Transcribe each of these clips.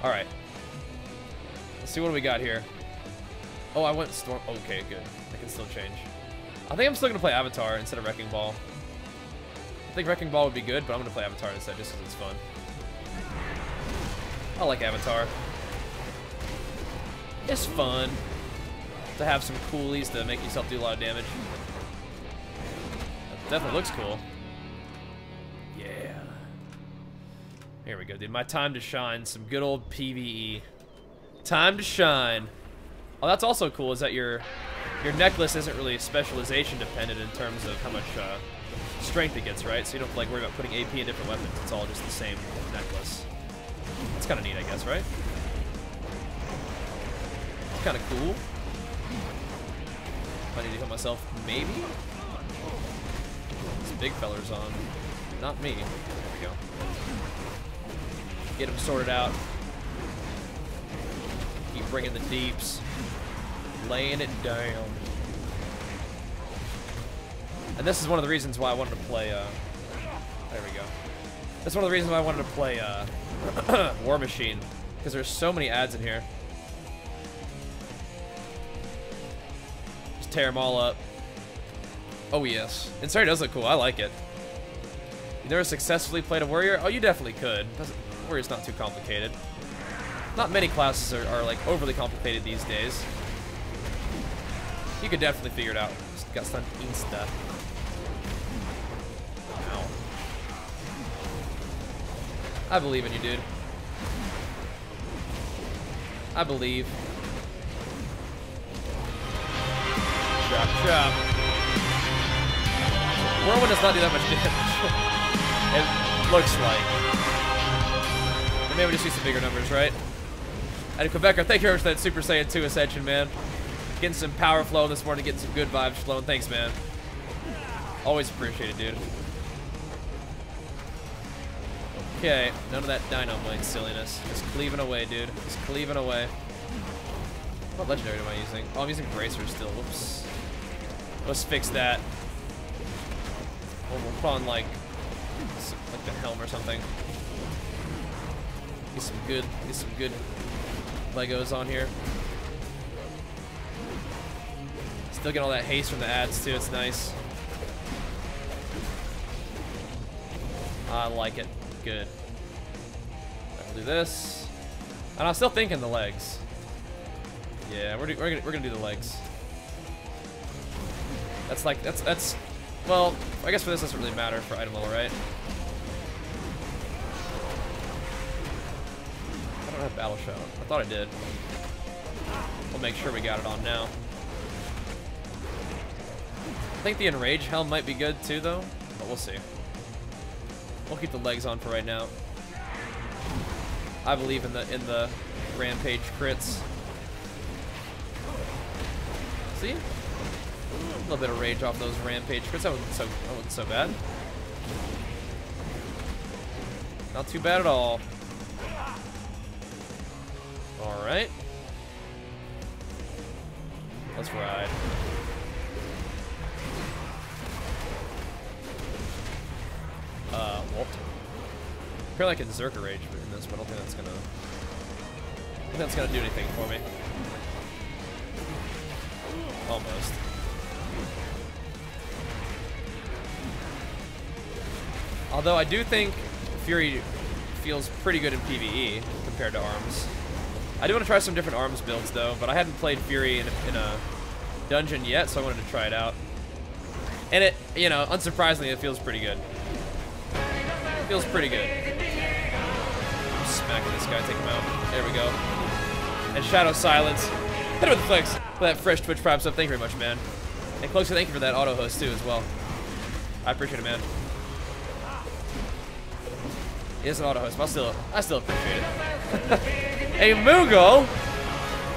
Alright. Let's see what we got here. Oh, I went Storm. Okay, good. I can still change. I think I'm still going to play Avatar instead of Wrecking Ball. I think Wrecking Ball would be good, but I'm going to play Avatar instead just because it's fun. I like Avatar. It's fun to have some coolies to make yourself do a lot of damage. That definitely looks cool. Yeah. Here we go, dude. My time to shine. Some good old PvE. Time to shine. Oh, that's also cool, is that your necklace isn't really specialization dependent in terms of how much strength it gets, right? So you don't have to like worry about putting AP in different weapons. It's all just the same necklace. It's kind of neat, I guess, right? It's kind of cool. I need to heal myself, maybe? This big feller's on. Not me. There we go. Get him sorted out. Keep bringing the deeps. Laying it down. And this is one of the reasons why I wanted to play, there we go. That's one of the reasons why I wanted to play, War Machine. Because there's so many ads in here. Just tear them all up. Oh, yes. And sorry, it does look cool. I like it. You never successfully played a warrior? Oh, you definitely could. Warrior's not too complicated. Not many classes are like overly complicated these days. You could definitely figure it out. Just got stunned insta. Ow. I believe in you, dude. I believe. Chop, chop. Whirlwind does not do that much damage. It looks like. Maybe we just use some bigger numbers, right? And Quebecer, thank you very much for that Super Saiyan 2 Ascension, man. Getting some power flow this morning, getting some good vibes flowing. Thanks, man. Always appreciate it, dude. Okay, none of that dynamite silliness. Just cleaving away, dude. Just cleaving away. What legendary am I using? Oh, I'm using Bracer still. Whoops. Let's fix that. We'll put on like the helm or something. Get some good Legos on here. Still get all that haste from the ads too. It's nice. I like it. Good. I'll do this. And I'm still thinking the legs. Yeah, we're gonna do the legs. That's like that's. Well, I guess for this it doesn't really matter for item level, right? I don't have battle shout. I thought I did. We'll make sure we got it on now. I think the enrage helm might be good too, though, but we'll see. We'll keep the legs on for right now. I believe in the rampage crits. See? A little bit of rage off those rampage crits. That wasn't so bad. Not too bad at all. All right. Let's ride. Well, apparently I can Zerka Rage in this, but I don't think that's gonna do anything for me. Almost. Although I do think Fury feels pretty good in PvE compared to arms. I do want to try some different arms builds though, but I hadn't played Fury in a dungeon yet, so I wanted to try it out. And it, you know, unsurprisingly, it feels pretty good. It feels pretty good. I'm smacking this guy, take him out. There we go. And Shadow Silence. Hit him with the flex for that fresh Twitch Prime stuff. Thank you very much, man. And Cloaksy, thank you for that auto host too as well. I appreciate it, man. It is an auto host, but I still appreciate it. Hey, Moogle!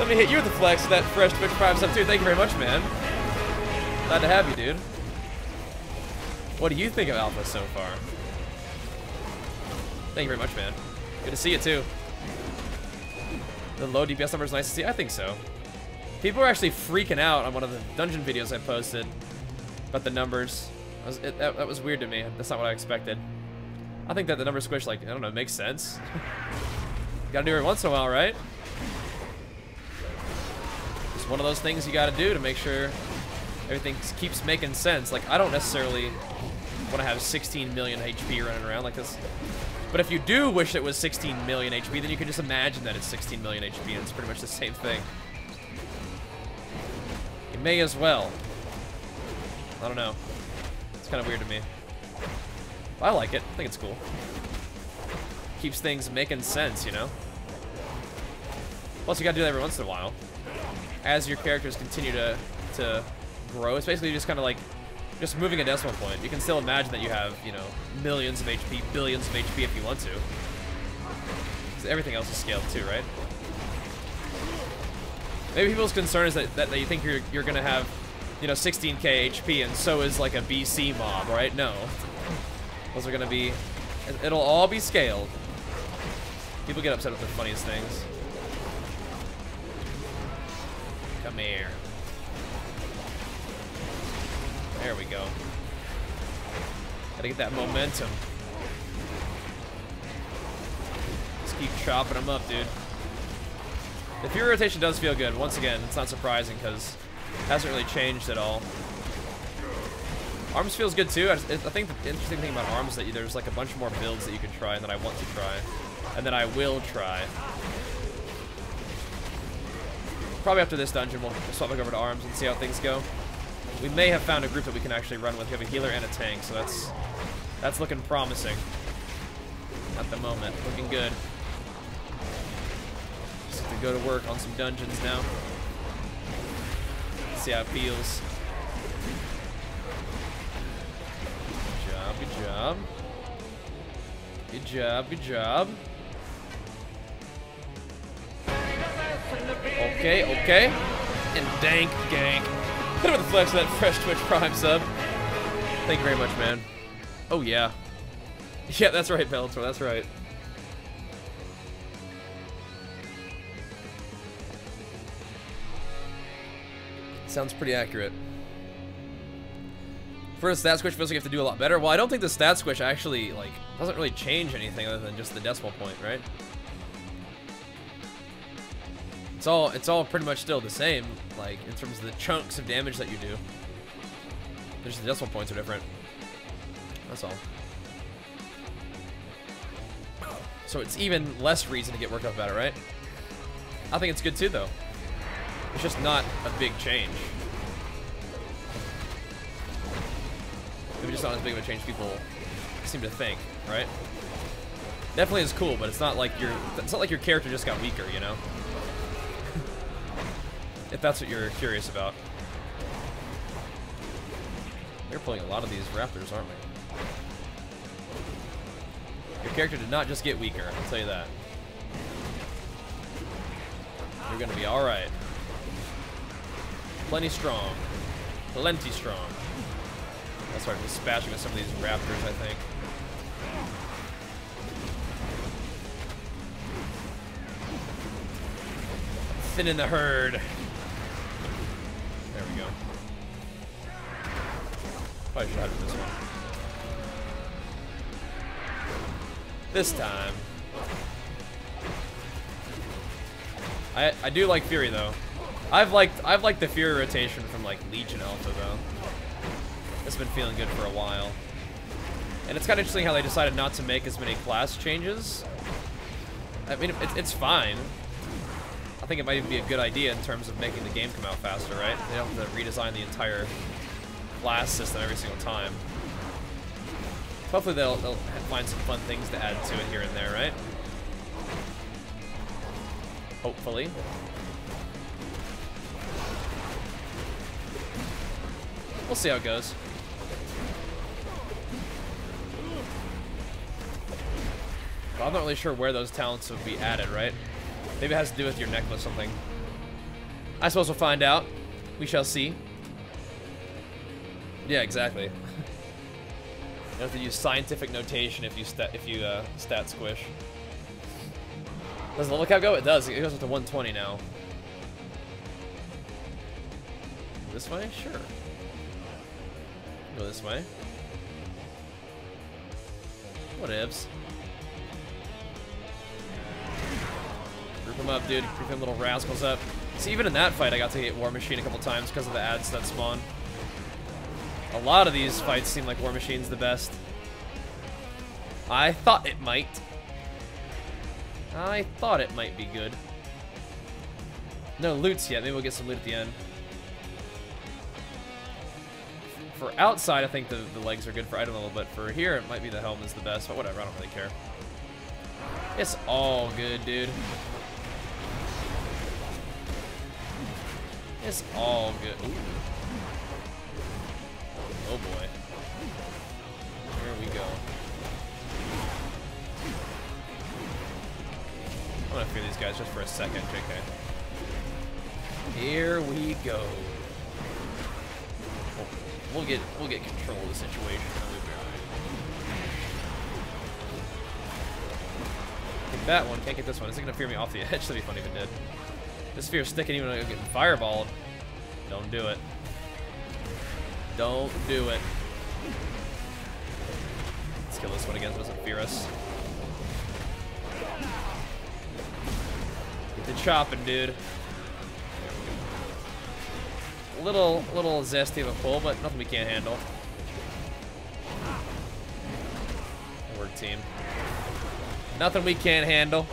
Let me hit you with the flex for that fresh Twitch Prime stuff too. Thank you very much, man. Glad to have you, dude. What do you think of Alpha so far? Thank you very much, man. Good to see you too. The low DPS number is nice to see. I think so. People were actually freaking out on one of the dungeon videos I posted about the numbers. That was weird to me. That's not what I expected. I think that the number squish, like, I don't know, makes sense. Gotta do it once in a while, right? It's one of those things you gotta do to make sure everything keeps making sense. Like, I don't necessarily want to have 16 million HP running around like this. But if you do wish it was 16 million HP, then you can just imagine that it's 16 million HP, and it's pretty much the same thing. You may as well. I don't know. It's kind of weird to me. I like it. I think it's cool. Keeps things making sense, you know? Plus, you gotta do that every once in a while. As your characters continue to grow, it's basically just kind of like just moving a decimal point. You can still imagine that you have, you know, millions of HP, billions of HP if you want to. Because everything else is scaled too, right? Maybe people's concern is that you think you're gonna have, you know, 16k HP, and so is like a BC mob, right? No. Those are gonna be, it'll all be scaled. People get upset with the funniest things. Come here. There we go. Gotta get that momentum. Just keep chopping them up, dude. The Fury rotation does feel good. Once again, it's not surprising because it hasn't really changed at all. Arms feels good too. I think the interesting thing about Arms is that there's like a bunch more builds that you can try and that I want to try. And that I will try. Probably after this dungeon, we'll swap back over to Arms and see how things go. We may have found a group that we can actually run with. We have a healer and a tank, so that's looking promising. At the moment, looking good. Just have to go to work on some dungeons now. See how it feels. Good job. Good job, good job. Okay, okay. And dank gank. Hit him with the flex of that fresh Twitch Prime sub. Thank you very much, man. Oh, yeah. Yeah, that's right, Bellator, that's right. Sounds pretty accurate. For a stat squish, feels like you have to do a lot better. Well, I don't think the stat squish actually, like, doesn't really change anything other than just the decimal point, right? It's all pretty much still the same, like, in terms of the chunks of damage that you do. Just the decimal points are different. That's all. So it's even less reason to get worked up about it, right? I think it's good too, though. It's just not a big change. Maybe just not as big of a change people seem to think, right? Definitely is cool, but it's not like your character just got weaker, you know? If that's what you're curious about. We're pulling a lot of these raptors, aren't we? Your character did not just get weaker, I'll tell you that. You're gonna be alright. Plenty strong. Plenty strong. I'll start dispatching with some of these raptors, I think. Thin in the herd. There we go. Probably should have this one. This time. I do like Fury though. I've liked the Fury rotation from like Legion Alpha though. It's been feeling good for a while. And it's kind of interesting how they decided not to make as many class changes. I mean, it's fine. I think it might even be a good idea in terms of making the game come out faster, right? They don't have to redesign the entire class system every single time. Hopefully they'll find some fun things to add to it here and there, right? Hopefully. We'll see how it goes. Well, I'm not really sure where those talents would be added, right? Maybe it has to do with your necklace or something. I suppose we'll find out. We shall see. Yeah, exactly. You have to use scientific notation if you stat squish. Does the level cap go? It does. It goes up to 120 now. This way? Sure. Go this way. Whatevs. them up, dude. Keep them little rascals up. See, even in that fight, I got to hit War Machine a couple times because of the ads that spawn. A lot of these fights seem like War Machine's the best. I thought it might. I thought it might be good. No loots yet. Maybe we'll get some loot at the end. For outside, I think the legs are good for item level, but for here, it might be the helm is the best. But whatever, I don't really care. It's all good, dude. It's all good. Ooh. Oh boy. Here we go. I'm gonna fear these guys just for a second, JK. Here we go. We'll get control of the situation. Get that one, can't get this one. Is it gonna fear me off the edge? That'd be funny if it did. This fear's sticking even when I'm getting fireballed. Don't do it. Don't do it. Let's kill this one again so it doesn't fear us. Get the chopping, dude. Little zesty of a pull, but nothing we can't handle. Good work, team. Nothing we can't handle.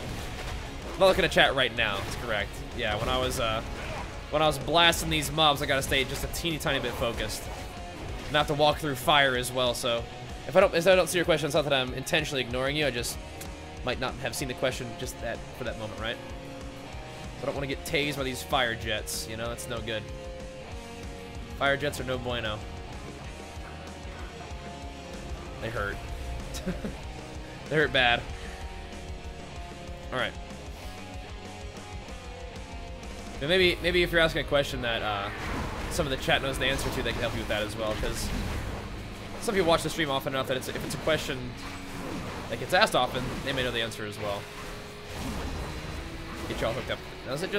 I'm not looking at chat right now. That's correct. Yeah, when I was blasting these mobs, I gotta stay just a teeny tiny bit focused. And I have to walk through fire as well. So if I don't see your question, it's not that I'm intentionally ignoring you. I just might not have seen the question just for that moment, right? So I don't want to get tased by these fire jets. You know, that's no good. Fire jets are no bueno. They hurt. They hurt bad. All right. But maybe if you're asking a question that some of the chat knows the answer to, they can help you with that as well. Because some people watch the stream often enough that if it's a question that gets asked often, they may know the answer as well. Get y'all hooked up. Now, is it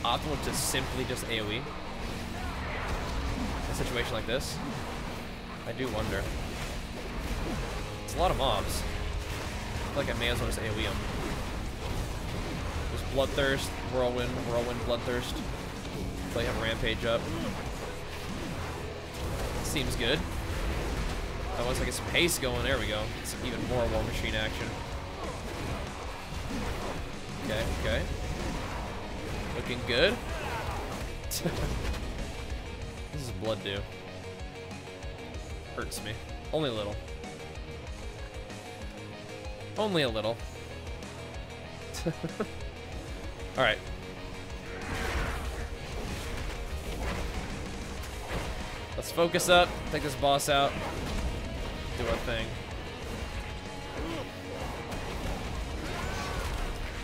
optimal to simply just AoE? A situation like this? I do wonder. It's a lot of mobs. I feel like I may as well just AoE them. There's Bloodthirst, Whirlwind, Bloodthirst. Until you have a Rampage up. Seems good. Oh, once I get some haste going, there we go. Some even more War Machine action. Okay, okay. Looking good. This is blood do. Hurts me. Only a little. Only a little. Alright. Let's focus up. Take this boss out. Do our thing.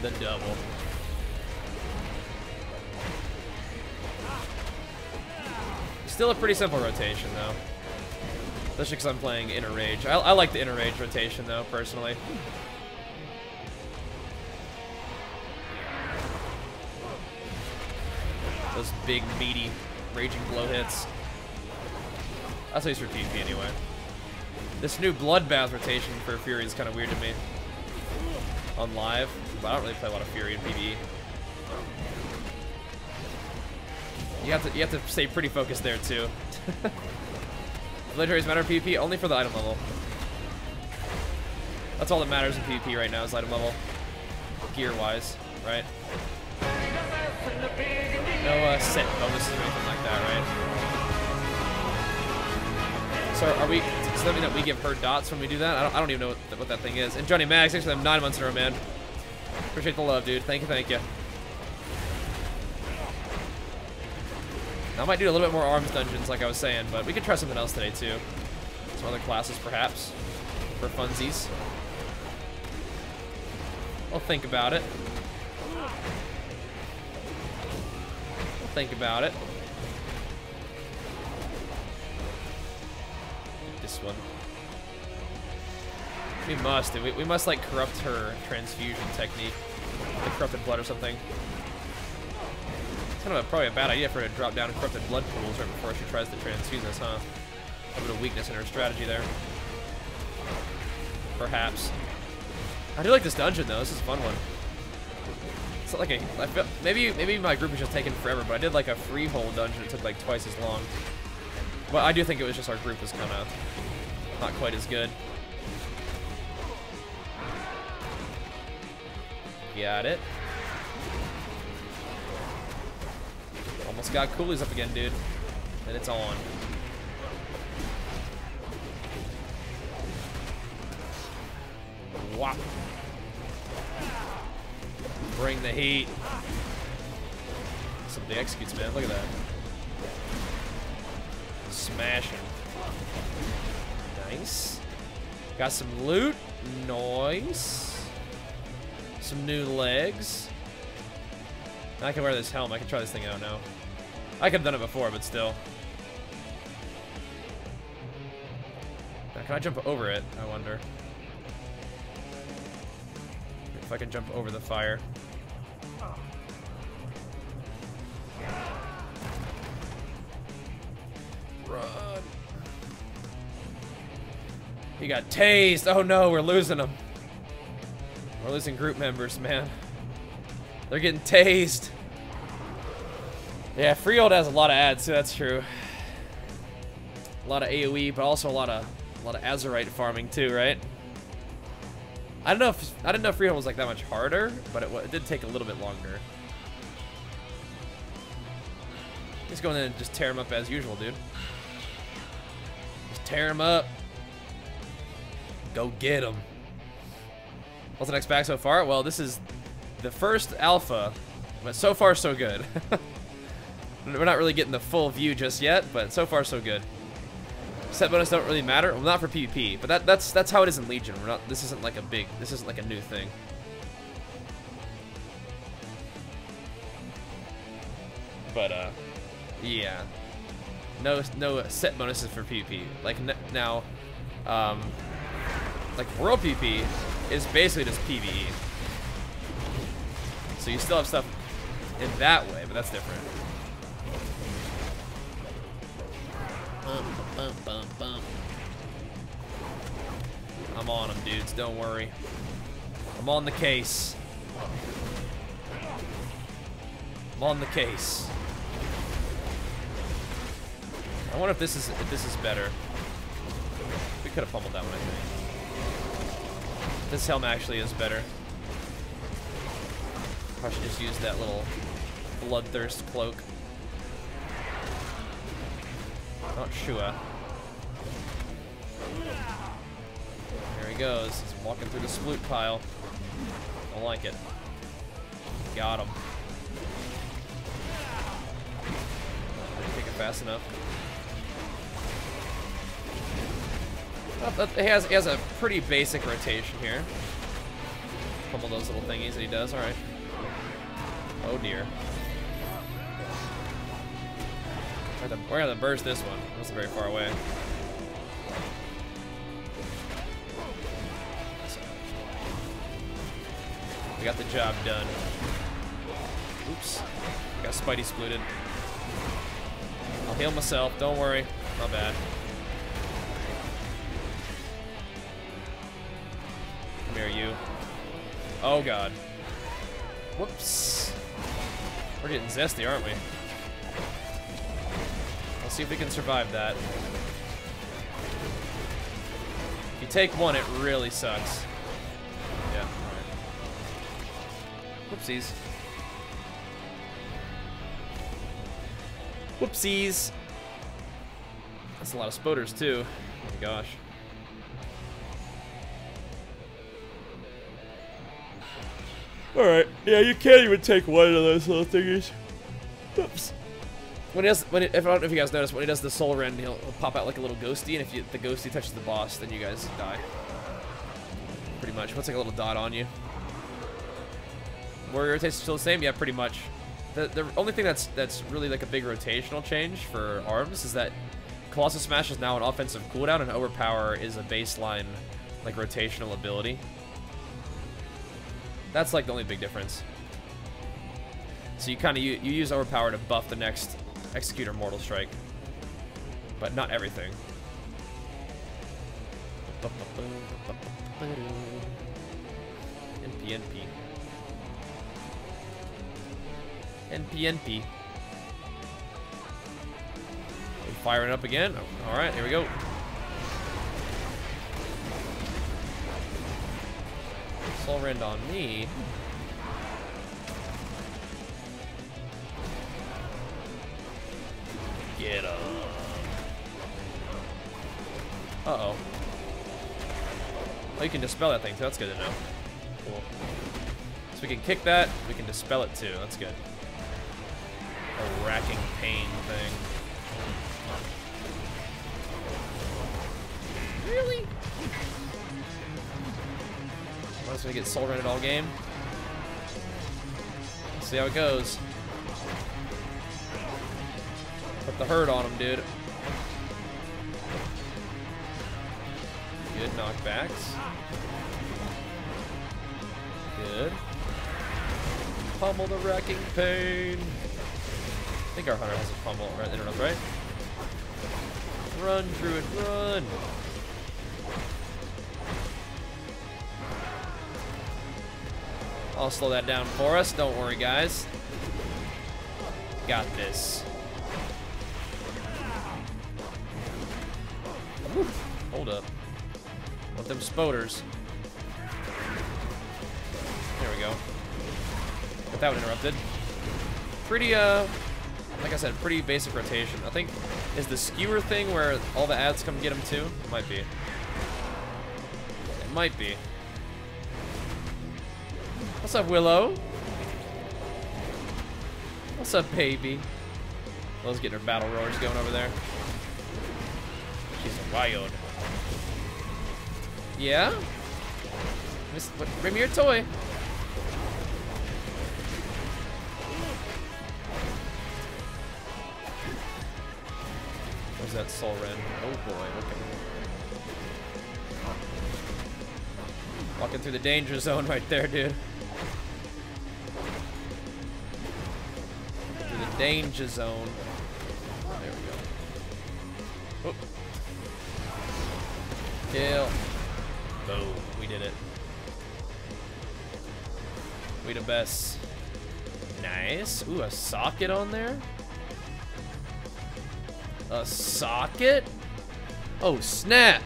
The double. Still a pretty simple rotation, though. Especially because I'm playing Inner Rage. I like the Inner Rage rotation, though, personally. Those big, meaty, Raging Blow hits. That's at least for PvP, anyway. This new Bloodbath rotation for Fury is kind of weird to me. On live, but I don't really play a lot of Fury in PvE. You have to stay pretty focused there too. Legendaries matter in PvP only for the item level. That's all that matters in PvP right now is item level, gear wise, right? No set bonuses or anything like that, right? So does that mean that we give her dots when we do that? I don't even know what that thing is. And Johnny Mags, thanks for them 9 months in a row, man. Appreciate the love, dude. Thank you, thank you. I might do a little bit more arms dungeons, like I was saying, but we could try something else today, too. Some other classes, perhaps, for funsies. I'll think about it. I'll think about it. This one. We must, like, corrupt her transfusion technique. Like corrupted blood or something. Kind of probably a bad idea for her to drop down corrupted blood pools right before she tries to transfuse us, huh? A bit of weakness in her strategy there. Perhaps. I do like this dungeon though. This is a fun one. It's not like I feel, maybe my group is just taking forever, but I did like a freehold dungeon. It took like twice as long. But I do think it was just our group was kind of not quite as good. Got it. Almost got coolies up again, dude. And it's on. Whop. Bring the heat. Some big executes, man. Look at that. Smashing. Nice. Got some loot. Nice. Some new legs. I can wear this helm. I can try this thing out now. I could have done it before, but still. Now, can I jump over it? I wonder. If I can jump over the fire. Run. He got tased. Oh no, we're losing him. We're losing group members, man. They're getting tased. Yeah, Freehold has a lot of ads too, that's true. A lot of AoE, but also a lot of Azerite farming too, right? I didn't know Freehold was like that much harder, but it did take a little bit longer. Just go in there and just tear him up as usual, dude. Just tear him up. Go get him. What's the next pack so far? Well, this is the first alpha, but so far so good. We're not really getting the full view just yet, but so far so good. Set bonus don't really matter. Well, not for PvP, but that's how it is in Legion. We're not. This isn't like a new thing. But yeah, no set bonuses for PvP. Like now, like World PvP is basically just PvE. So you still have stuff in that way, but that's different. I'm on them, dudes. Don't worry. I'm on the case. I'm on the case. I wonder if this is better. We could have pummeled that one, I think. This helm actually is better. I should just use that little bloodthirst cloak. Not Shua. There he goes. He's walking through the sploot pile. Don't like it. Got him. Didn't take it fast enough. He has a pretty basic rotation here. Pummel those little thingies that he does. All right. Oh dear. We're gonna burst this one. It wasn't very far away. We got the job done. Oops. Got Spidey splooted. I'll heal myself. Don't worry. Not bad. Come here, you. Oh god. Whoops. We're getting zesty, aren't we? Let's see if we can survive that. If you take one, it really sucks. Yeah. Whoopsies. Whoopsies. That's a lot of spoders, too. Oh my gosh. Alright. Yeah, you can't even take one of those little thingies. Oops. I don't know if you guys notice, when he does the soul rend, he'll pop out like a little ghosty, and if the ghosty touches the boss, then you guys die. Pretty much. Puts like a little dot on you. Warrior rotation still the same? Yeah, pretty much. The only thing that's really like a big rotational change for arms is that Colossus Smash is now an offensive cooldown, and Overpower is a baseline like rotational ability. That's like the only big difference. So you kind of you use Overpower to buff the next Executor Mortal Strike, but not everything. NP. NP. Firing up again. Oh, all right, here we go. Soul Rend on me. Get up. Uh-oh. Oh, you can dispel that thing too. That's good to know. Cool. So we can kick that. We can dispel it too. That's good. A racking pain thing. Really? I'm just gonna get soul rented all game. Let's see how it goes. Put the hurt on him, dude. Good knockbacks. Good. Pummel the wrecking pain. I think our hunter has a pummel right enough, right? Run, Druid, run! I'll slow that down for us. Don't worry, guys. Got this. Whew. Hold up. Want them spoders. There we go. Got that one interrupted. Pretty, like I said, pretty basic rotation. I think, is the skewer thing where all the ads come get them too? It might be. It might be. What's up, Willow? What's up, baby? Willow's getting her battle roars going over there. She's wild. Yeah? Bring me your toy. Where's that soul rend? Oh boy, okay. Walking through the danger zone right there, dude. Through the danger zone. There we go. Oh. Kill. Boom. We did it. We the best. Nice. Ooh, a socket on there? A socket? Oh, snap.